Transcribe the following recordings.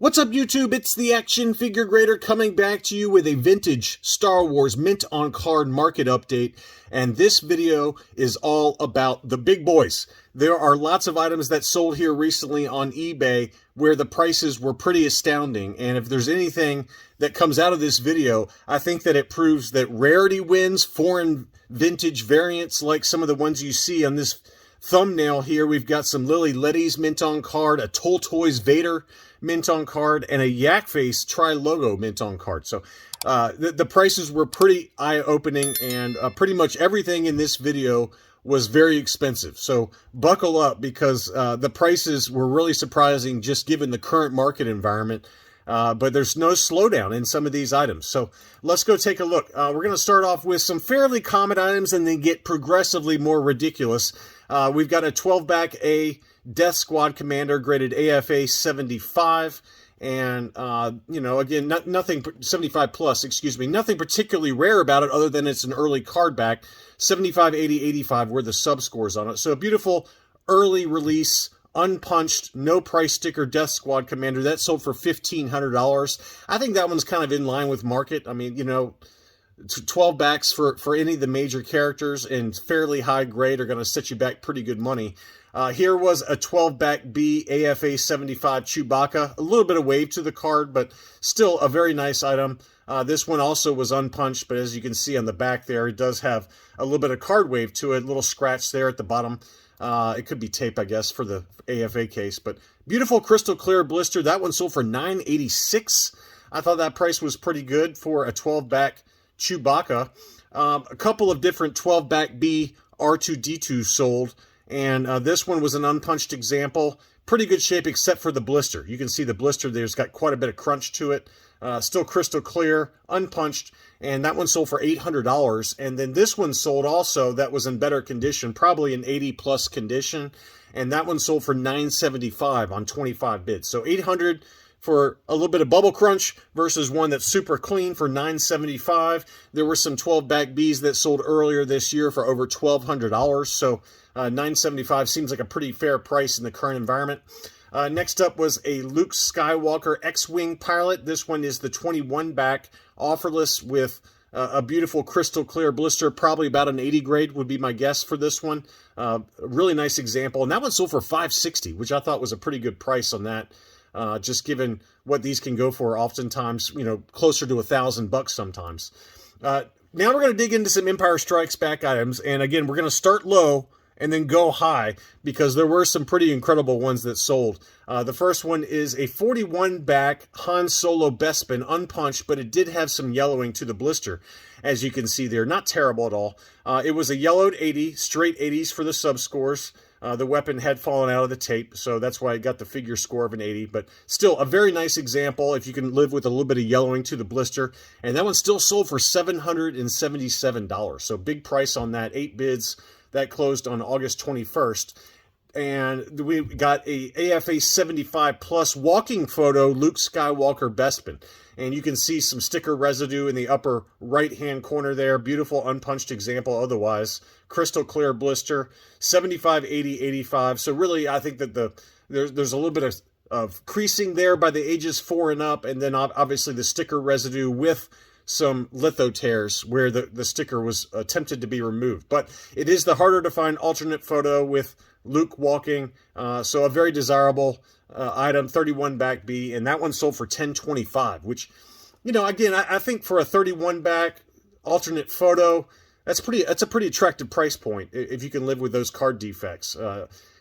What's up, YouTube? It's the Action Figure Grader coming back to you with a vintage Star Wars mint on card market update. And this video is all about the big boys. There are lots of items that sold here recently on eBay where the prices were pretty astounding. And if there's anything that comes out of this video, I think that it proves that rarity wins. Foreign vintage variants like some of the ones you see on this thumbnail here. We've got some Lili Ledy's mint on card, a Toll Toys Vader mint on card, and a Yak Face Tri-Logo mint on card. So the prices were pretty eye-opening, and pretty much everything in this video was very expensive. So buckle up, because the prices were really surprising just given the current market environment. But there's no slowdown in some of these items. So let's go take a look. We're going to start off with some fairly common items and then get progressively more ridiculous. We've got a 12-back A Death Squad Commander graded AFA 75. And, you know, again, nothing, 75 plus, excuse me, nothing particularly rare about it other than it's an early card back. 75, 80, 85 were the sub-scores on it. So a beautiful early release, unpunched, no price sticker Death Squad Commander. That sold for $1,500. I think that one's kind of in line with market. I mean, you know, 12 backs for any of the major characters and fairly high grade are going to set you back pretty good money. Here was a 12-back B AFA 75 Chewbacca. A little bit of wave to the card, but still a very nice item. This one also was unpunched, but as you can see on the back there, it does have a little bit of card wave to it. A little scratch there at the bottom. It could be tape, I guess, for the AFA case. But beautiful crystal clear blister. That one sold for $9.86. I thought that price was pretty good for a 12-back Chewbacca. A couple of different 12-back B R2-D2 sold. And this one was an unpunched example. Pretty good shape except for the blister. You can see the blister there's got quite a bit of crunch to it. Still crystal clear, unpunched, and that one sold for $800. And then this one sold also that was in better condition, probably an 80-plus condition, and that one sold for $975 on 25 bids. So $800 for a little bit of bubble crunch versus one that's super clean for $975. There were some 12-back Bs that sold earlier this year for over $1,200. So $975 seems like a pretty fair price in the current environment. Next up was a Luke Skywalker X-Wing pilot. This one is the 21-back offerless with a beautiful crystal clear blister, probably about an 80 grade would be my guess for this one. Really nice example. And that one sold for $560, which I thought was a pretty good price on that. Just given what these can go for, oftentimes, you know, closer to $1,000 sometimes. Now we're going to dig into some Empire Strikes Back items. And again, we're going to start low and then go high, because there were some pretty incredible ones that sold. The first one is a 41-back Han Solo Bespin, unpunched, but it did have some yellowing to the blister, as you can see there. Not terrible at all. It was a yellowed 80, straight 80s for the sub-scores. The weapon had fallen out of the tape, so that's why it got the figure score of an 80. But still, a very nice example if you can live with a little bit of yellowing to the blister. And that one still sold for $777. So big price on that, 8 bids. That closed on August 21st. And we got a AFA 75 plus walking photo Luke Skywalker Bespin. And you can see some sticker residue in the upper right-hand corner there. Beautiful unpunched example otherwise. Crystal clear blister, 75, 80, 85. So really, I think that there's a little bit of creasing there by the ages 4 and up. And then obviously the sticker residue with some litho tears where the sticker was attempted to be removed. But it is the harder to find alternate photo with Luke walking. So a very desirable item, 31-back B, and that one sold for $1025, which, you know, again, I think for a 31-back alternate photo, that's a pretty attractive price point if you can live with those card defects.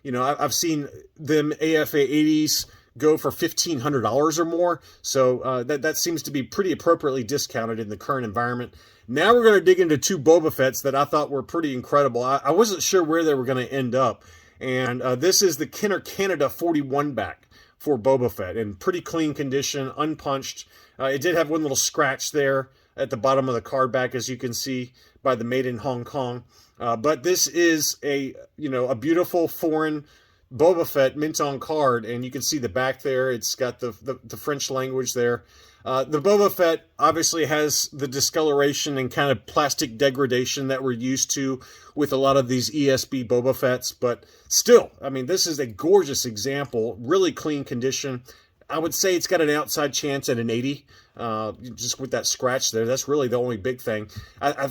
You know, I've seen them AFA 80s go for $1,500 or more, so that seems to be pretty appropriately discounted in the current environment. Now we're going to dig into 2 Boba Fetts that I thought were pretty incredible. I wasn't sure where they were going to end up, and this is the Kenner Canada 41-back for Boba Fett in pretty clean condition, unpunched. It did have one little scratch there at the bottom of the card back, as you can see by the Made in Hong Kong. But this is a beautiful foreign Boba Fett mint on card, and you can see the back there. It's got the French language there. The Boba Fett obviously has the discoloration and kind of plastic degradation that we're used to with a lot of these ESB Boba Fetts, but still, I mean, this is a gorgeous example, really clean condition. I would say it's got an outside chance at an 80. Just with that scratch there, that's really the only big thing.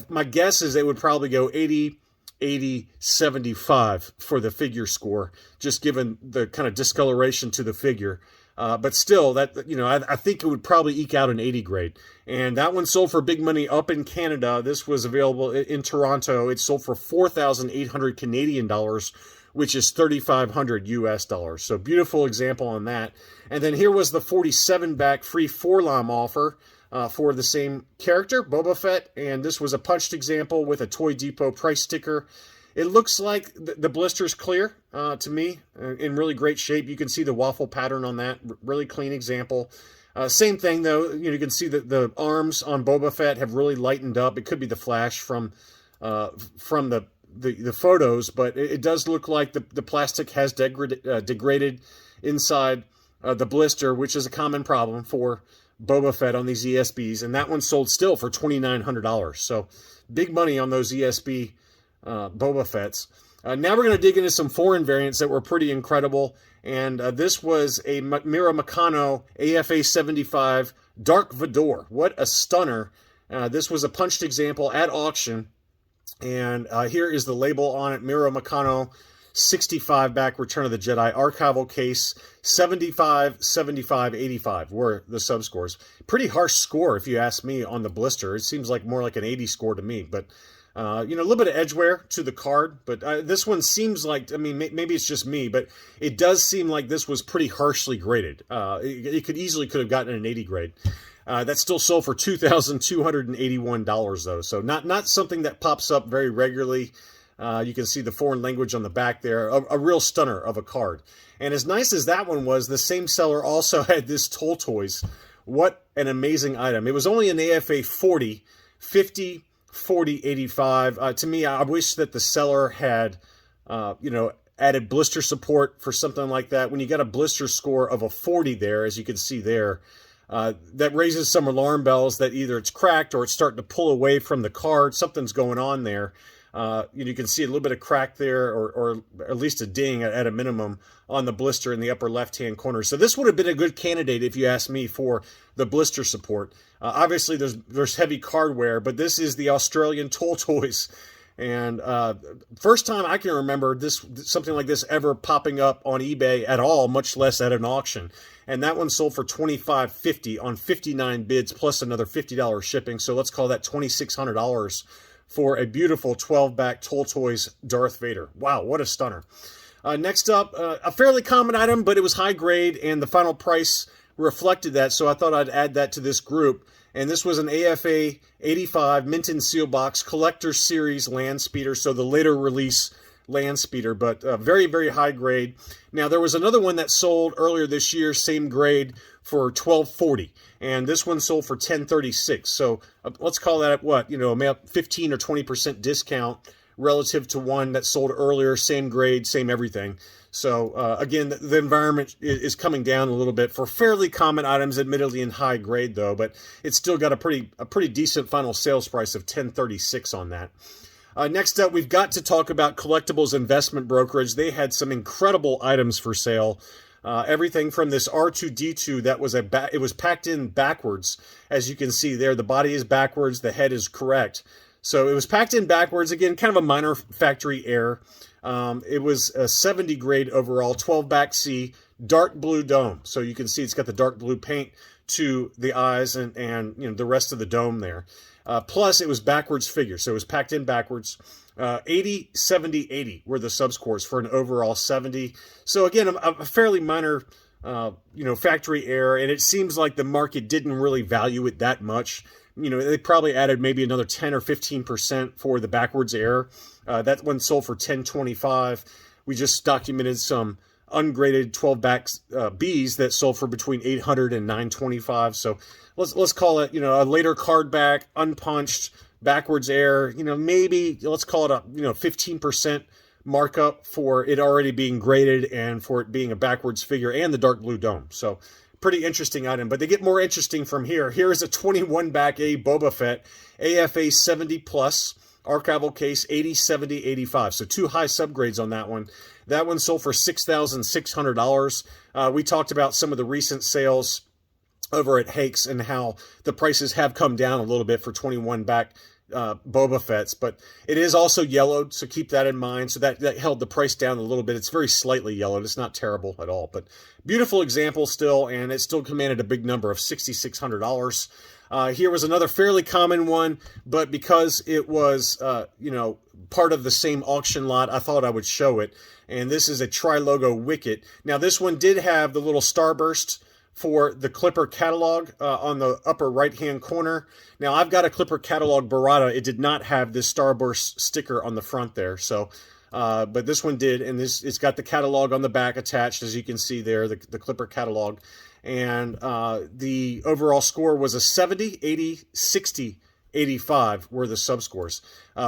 My guess is they would probably go 80, 80, 75 for the figure score, just given the kind of discoloration to the figure. But still, that I think it would probably eke out an 80 grade. And that one sold for big money up in Canada. This was available in Toronto. It sold for 4,800 Canadian dollars, which is 3,500 US dollars. So beautiful example on that. And then here was the 47 back free 4-lam offer for the same character, Boba Fett. And this was a punched example with a Toy Depot price sticker. It looks like the blister's clear to me, in really great shape. You can see the waffle pattern on that, really clean example. Same thing though, you can see that the arms on Boba Fett have really lightened up. It could be the flash from the photos, but it does look like the plastic has degraded inside the blister, which is a common problem for Boba Fett on these ESBs, and that one sold still for $2,900. So big money on those ESB Boba Fetts. Now we're going to dig into some foreign variants that were pretty incredible, and this was a Mira Meccano AFA 75 Dark Vador. What a stunner. This was a punched example at auction, and here is the label on it, Mira Meccano 65 back Return of the Jedi archival case. 75, 75, 85 were the subscores. Pretty harsh score if you ask me on the blister. It seems like more like an 80 score to me, but a little bit of edge wear to the card, but this one seems like, maybe it's just me, but it does seem like this was pretty harshly graded. It could have gotten an 80 grade. That still sold for $2,281 though, so not something that pops up very regularly. You can see the foreign language on the back there, a real stunner of a card. And as nice as that one was, the same seller also had this Toll Toys. What an amazing item. It was only an AFA 40, 50, 40, 85. To me, I wish that the seller had, added blister support for something like that. When you got a blister score of a 40 there, as you can see there, that raises some alarm bells that either it's cracked or it's starting to pull away from the card. Something's going on there. You can see a little bit of crack there, or at least a ding at a minimum on the blister in the upper left-hand corner. So this would have been a good candidate, if you ask me, for the blister support. Obviously, there's heavy card wear, but this is the Australian Toll Toys. And first time I can remember something like this ever popping up on eBay at all, much less at an auction. And that one sold for $25.50 on 59 bids, plus another $50 shipping. So let's call that $2,600 for a beautiful 12-back Toll Toys Darth Vader. Wow, what a stunner. Next up, a fairly common item, but it was high grade, and the final price reflected that, so I thought I'd add that to this group. And this was an AFA 85 Mint and Seal Box Collector Series Land Speeder, so the later release Land Speeder, but very, very high grade. Now, there was another one that sold earlier this year, same grade, for $12.40, and this one sold for $10.36. So let's call that what, a 15 or 20% discount relative to one that sold earlier, same grade, same everything. So again, the environment is coming down a little bit for fairly common items, admittedly in high grade though, but it's still got a pretty decent final sales price of $10.36 on that. Next up, we've got to talk about Collectibles Investment Brokerage. They had some incredible items for sale. Everything from this R2-D2 that was it was packed in backwards, as you can see there. The body is backwards, the head is correct. So it was packed in backwards, again, kind of a minor factory error. It was a 70 grade overall, 12 back C, dark blue dome. So you can see it's got the dark blue paint to the eyes and the rest of the dome there. Plus, it was backwards figure, so it was packed in backwards. 80, 70, 80 were the subscores for an overall 70. So again, a fairly minor, factory error, and it seems like the market didn't really value it that much. They probably added maybe another 10 or 15% for the backwards error. That one sold for $10.25. We just documented some ungraded 12-back Bs that sold for between $800 and $925. So let's call it, a later card back, unpunched, backwards error. Maybe let's call it a 15% markup for it already being graded and for it being a backwards figure and the dark blue dome. So pretty interesting item, but they get more interesting from here. Here is a 21 back A Boba Fett AFA 70 plus archival case 80, 70, 85. So 2 high subgrades on that one. That one sold for $6,600. We talked about some of the recent sales over at Hakes and how the prices have come down a little bit for 21 back Boba Fett's, but it is also yellowed, so keep that in mind. So that held the price down a little bit. It's very slightly yellowed. It's not terrible at all, but beautiful example still, and it still commanded a big number of $6,600. Here was another fairly common one, but because it was, part of the same auction lot, I thought I would show it. And this is a Tri-Logo Wicket. Now, this one did have the little starburst for the Clipper catalog on the upper right-hand corner. Now, I've got a Clipper catalog Barada. It did not have this starburst sticker on the front there. So, but this one did, and it's got the catalog on the back attached, as you can see there, the Clipper catalog. And the overall score was a 70, 80, 60, 85 were the subscores.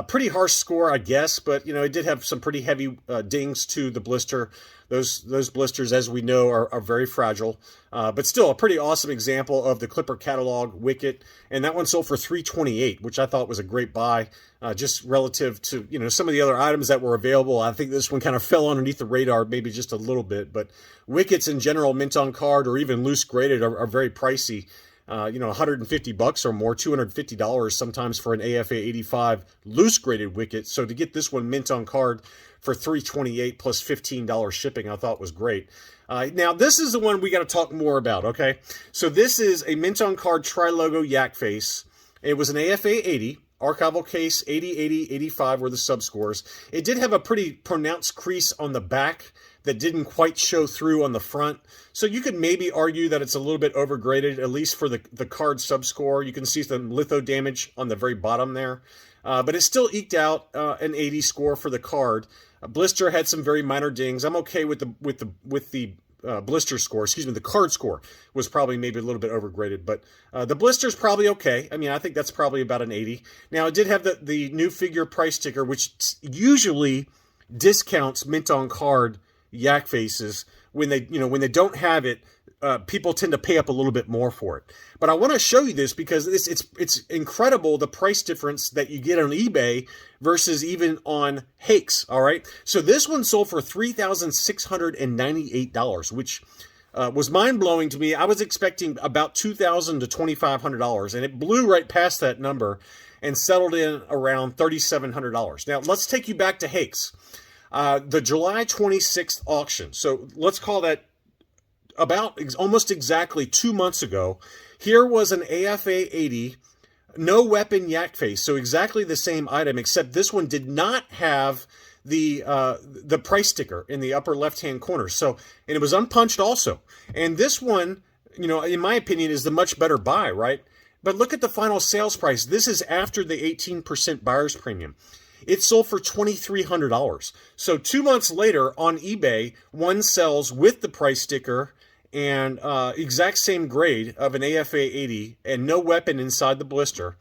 Pretty harsh score, I guess, but it did have some pretty heavy dings to the blister. Those blisters, as we know, are very fragile, but still a pretty awesome example of the Clipper catalog Wicket. And that one sold for $328, which I thought was a great buy, just relative to some of the other items that were available. I think this one kind of fell underneath the radar, maybe just a little bit. But Wickets in general, mint on card or even loose graded, are very pricey. $150 or more, $250 sometimes for an AFA 85 loose graded Wicket. So to get this one mint on card for $328 plus $15 shipping, I thought was great. Now, this is the one we got to talk more about, okay? So this is a mint on card Tri-Logo Yak Face. It was an AFA 80. Archival case 80, 80, 85 were the subscores. It did have a pretty pronounced crease on the back that didn't quite show through on the front. So you could maybe argue that it's a little bit overgraded, at least for the card subscore. You can see some litho damage on the very bottom there. But it still eked out an 80 score for the card. Blister had some very minor dings. I'm okay with the blister score, the card score was probably maybe a little bit overgraded, but the blister's probably okay. I mean, I think that's probably about an 80. Now, it did have the new figure price sticker, which usually discounts mint on card Yak Faces. When they don't have it, people tend to pay up a little bit more for it. But I want to show you this because it's incredible, the price difference that you get on eBay versus even on Hakes, all right? So this one sold for $3,698, which was mind-blowing to me. I was expecting about $2,000 to $2,500, and it blew right past that number and settled in around $3,700. Now, let's take you back to Hakes. The July 26th auction, so let's call that about almost exactly 2 months ago. Here was an AFA 80 no weapon Yak Face, so exactly the same item, except this one did not have the price sticker in the upper left-hand corner. So, and it was unpunched also. And this one, in my opinion, is the much better buy, right? But look at the final sales price. This is after the 18% buyer's premium. It sold for $2,300. So 2 months later on eBay, one sells with the price sticker and exact same grade of an AFA 80 and no weapon inside the blister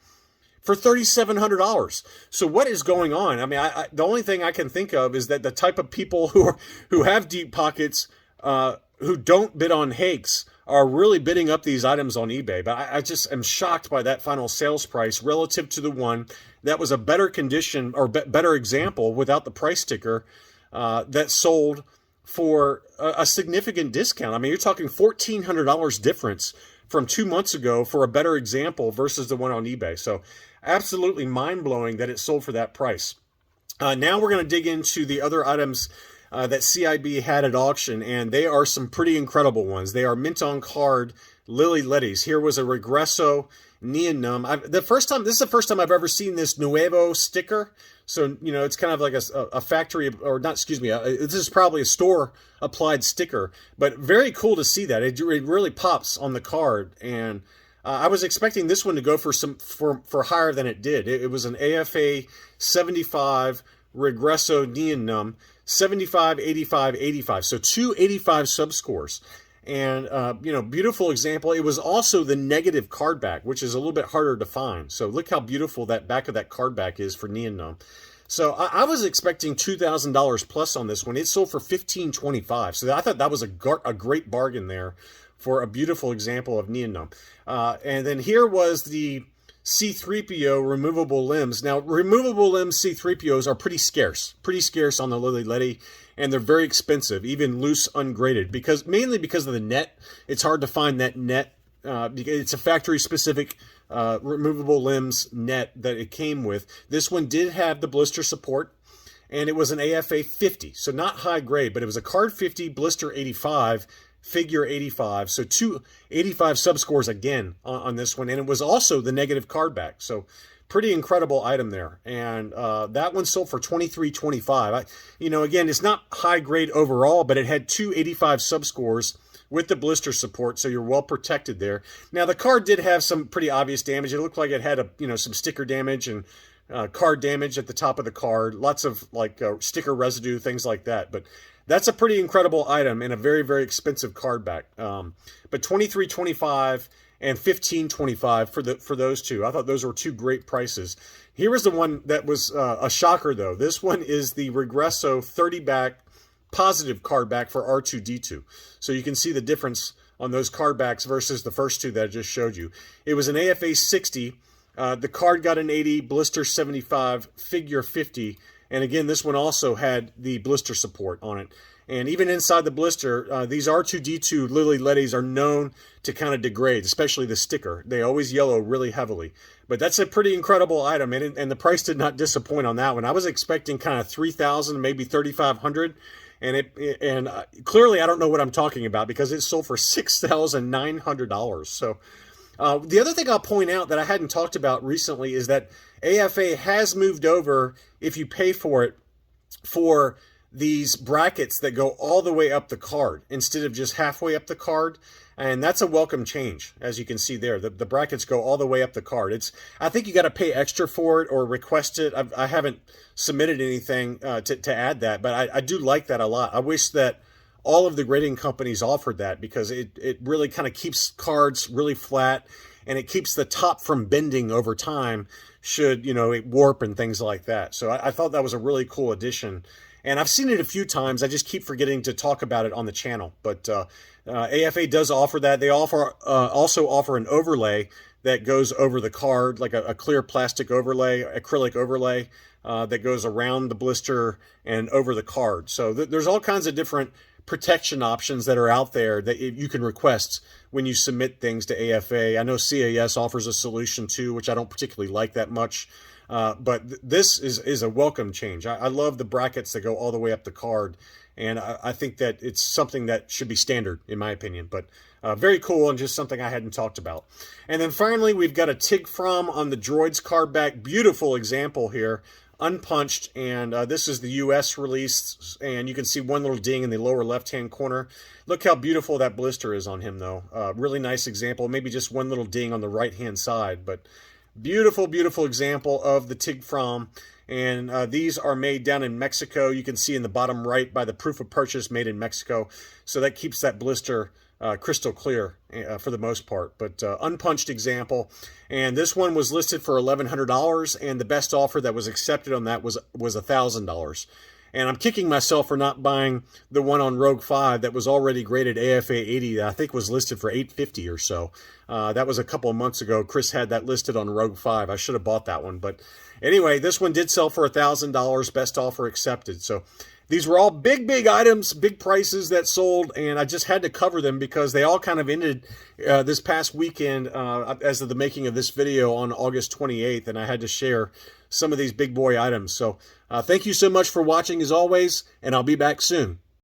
for $3,700. So what is going on? I mean, the only thing I can think of is that the type of people who have deep pockets, who don't bid on Hakes, are really bidding up these items on eBay. But I just am shocked by that final sales price relative to the one that was a better condition or better example without the price sticker that sold for a significant discount. I mean, you're talking $1,400 difference from 2 months ago for a better example versus the one on eBay. So absolutely mind-blowing that it sold for that price. Now we're going to dig into the other items that CIB had at auction, and they are some pretty incredible ones. They are mint on card Lili Ledy's. Here was a Regresso Neon Numb. This is the first time I've ever seen this Nuevo sticker. So, it's kind of like a factory, or not, this is probably a store applied sticker, but very cool to see that. It really pops on the card. And I was expecting this one to go for higher than it did. It was an AFA 75 Regresso Neon Numb, 75, 85, 85. So 285 subscores. And, beautiful example. It was also the negative card back, which is a little bit harder to find. So look how beautiful that back of that card back is for Neon Numb. So I was expecting $2,000 plus on this one. It sold for $1,525. So I thought that was a great bargain there for a beautiful example of Neon Numb. And then here was the C-3PO removable limbs. Now, removable limbs C-3POs are pretty scarce on the Lili Ledy, and they're very expensive, even loose ungraded, mainly because of the net. It's hard to find that net. It's a factory-specific removable limbs net that it came with. This one did have the blister support, and it was an AFA 50, so not high grade, but it was a card 50, blister 85, figure 85, so 285 subscores again on this one, and it was also the negative card back, so pretty incredible item there. And that one sold for $23.25. Again, it's not high grade overall, but it had 285 subscores with the blister support, so you're well protected there. Now, the card did have some pretty obvious damage. It looked like it had some sticker damage and card damage at the top of the card, lots of sticker residue, things like that. But that's a pretty incredible item and a very, very expensive card back. But $23.25 and $15.25 for those two. I thought those were two great prices. Here was the one that was a shocker, though. This one is the Regresso 30 back positive card back for R2-D2. So you can see the difference on those card backs versus the first two that I just showed you. It was an AFA 60. The card got an 80, blister 75, figure 50. And again, this one also had the blister support on it. And even inside the blister, these R2-D2 Lili Ledys are known to kind of degrade, especially the sticker. They always yellow really heavily. But that's a pretty incredible item, and the price did not disappoint on that one. I was expecting kind of $3,000, maybe $3,500. And clearly I don't know what I'm talking about because it sold for $6,900. So the other thing I'll point out that I hadn't talked about recently is that AFA has moved over, if you pay for it, for these brackets that go all the way up the card instead of just halfway up the card. And that's a welcome change, as you can see there. The brackets go all the way up the card. I think you got to pay extra for it or request it. I haven't submitted anything to add that, but I do like that a lot. I wish that all of the grading companies offered that because it really kind of keeps cards really flat, and it keeps the top from bending over time should, it warp and things like that. So I thought that was a really cool addition. And I've seen it a few times. I just keep forgetting to talk about it on the channel. But AFA does offer that. They also offer an overlay that goes over the card, like a clear plastic overlay, acrylic overlay that goes around the blister and over the card. So there's all kinds of different protection options that are out there that you can request when you submit things to AFA. I know CAS offers a solution too, which I don't particularly like that much. But this is a welcome change. I love the brackets that go all the way up the card, and I think that it's something that should be standard, in my opinion. But very cool and just something I hadn't talked about. And then finally, we've got a Tig From on the Droids card back. Beautiful example here, unpunched, and this is the US release, and you can see one little ding in the lower left-hand corner. Look how beautiful that blister is on him, though. Really nice example. Maybe just one little ding on the right-hand side, but beautiful, beautiful example of the Tig From. And these are made down in Mexico. You can see in the bottom right by the proof of purchase, made in Mexico. So that keeps that blister crystal clear for the most part. But unpunched example. And this one was listed for $1,100, and the best offer that was accepted on that was $1,000. And I'm kicking myself for not buying the one on Rogue 5 that was already graded AFA 80 that I think was listed for $850 or so. That was a couple of months ago. Chris had that listed on Rogue 5. I should have bought that one. But anyway, this one did sell for $1,000, best offer accepted. So these were all big, big items, big prices that sold, and I just had to cover them because they all kind of ended this past weekend as of the making of this video on August 28th, and I had to share some of these big boy items. So thank you so much for watching as always, and I'll be back soon.